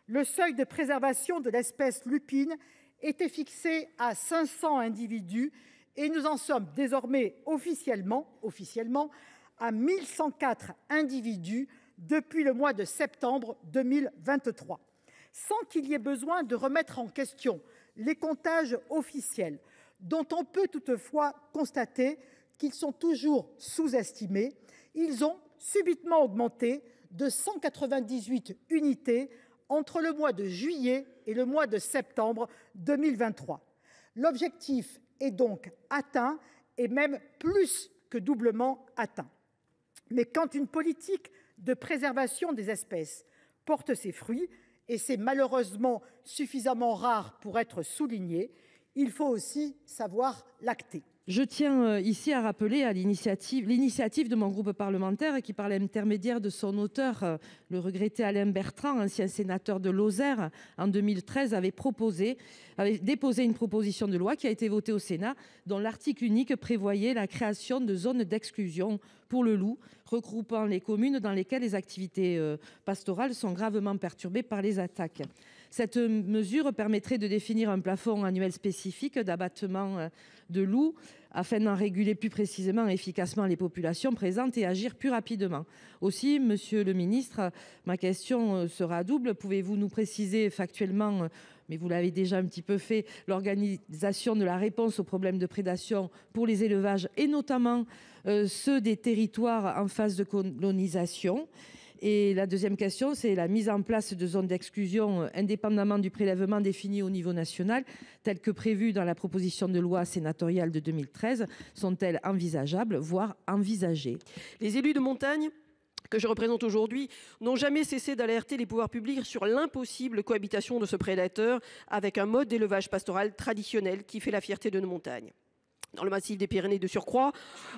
le seuil de préservation de l'espèce lupine était fixé à 500 individus et nous en sommes désormais officiellement à 1104 individus depuis le mois de septembre 2023. Sans qu'il y ait besoin de remettre en question les comptages officiels, dont on peut toutefois constater qu'ils sont toujours sous-estimés, ils ont subitement augmenté de 198 unités entre le mois de juillet et le mois de septembre 2023. L'objectif est donc atteint et même plus que doublement atteint. Mais quand une politique de préservation des espèces porte ses fruits, et c'est malheureusement suffisamment rare pour être souligné, il faut aussi savoir l'acter. Je tiens ici à rappeler à l'initiative de mon groupe parlementaire qui, par l'intermédiaire de son auteur, le regretté Alain Bertrand, ancien sénateur de Lozère, en 2013, avait déposé une proposition de loi qui a été votée au Sénat, dont l'article unique prévoyait la création de zones d'exclusion pour le loup, regroupant les communes dans lesquelles les activités pastorales sont gravement perturbées par les attaques. Cette mesure permettrait de définir un plafond annuel spécifique d'abattement de loups afin d'en réguler plus précisément et efficacement les populations présentes et agir plus rapidement. Aussi, monsieur le ministre, ma question sera double. Pouvez-vous nous préciser factuellement, mais vous l'avez déjà un petit peu fait, l'organisation de la réponse aux problèmes de prédation pour les élevages et notamment ceux des territoires en phase de colonisation? Et la deuxième question, c'est la mise en place de zones d'exclusion indépendamment du prélèvement défini au niveau national, telles que prévues dans la proposition de loi sénatoriale de 2013, sont-elles envisageables, voire envisagées? Les élus de montagne que je représente aujourd'hui n'ont jamais cessé d'alerter les pouvoirs publics sur l'impossible cohabitation de ce prédateur avec un mode d'élevage pastoral traditionnel qui fait la fierté de nos montagnes. Dans le massif des Pyrénées de surcroît,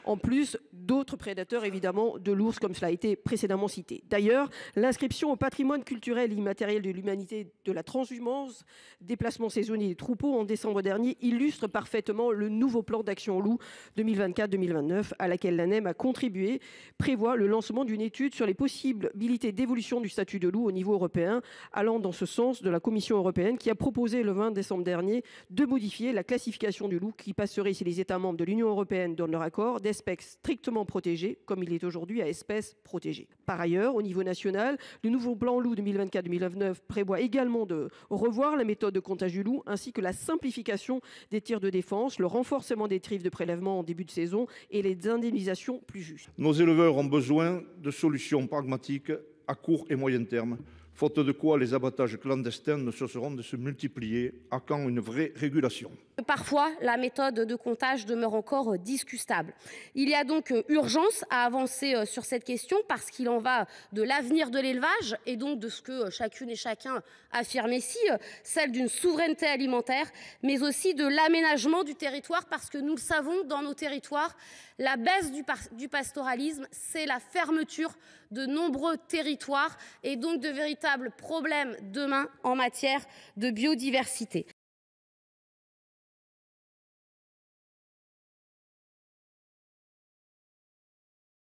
en plus d'autres prédateurs évidemment de l'ours comme cela a été précédemment cité. D'ailleurs, l'inscription au patrimoine culturel immatériel de l'humanité de la transhumance, déplacement saisonnier des troupeaux en décembre dernier illustre parfaitement le nouveau plan d'action loup 2024-2029 à laquelle l'ANEM a contribué, prévoit le lancement d'une étude sur les possibilités d'évolution du statut de loup au niveau européen, allant dans ce sens de la Commission européenne qui a proposé le 20 décembre dernier de modifier la classification du loup qui passerait si les États membres de l'Union européenne donnent leur accord d'espèces strictement protégées, comme il est aujourd'hui à espèces protégées. Par ailleurs, au niveau national, le nouveau plan loup 2024-2029 prévoit également de revoir la méthode de comptage du loup, ainsi que la simplification des tirs de défense, le renforcement des trifes de prélèvement en début de saison et les indemnisations plus justes. Nos éleveurs ont besoin de solutions pragmatiques à court et moyen terme, faute de quoi les abattages clandestins ne cesseront de se multiplier. À quand une vraie régulation? Parfois, la méthode de comptage demeure encore discutable. Il y a donc urgence à avancer sur cette question parce qu'il en va de l'avenir de l'élevage et donc de ce que chacune et chacun affirme ici, celle d'une souveraineté alimentaire, mais aussi de l'aménagement du territoire parce que nous le savons, dans nos territoires, la baisse du pastoralisme, c'est la fermeture de nombreux territoires et donc de véritables problèmes demain en matière de biodiversité.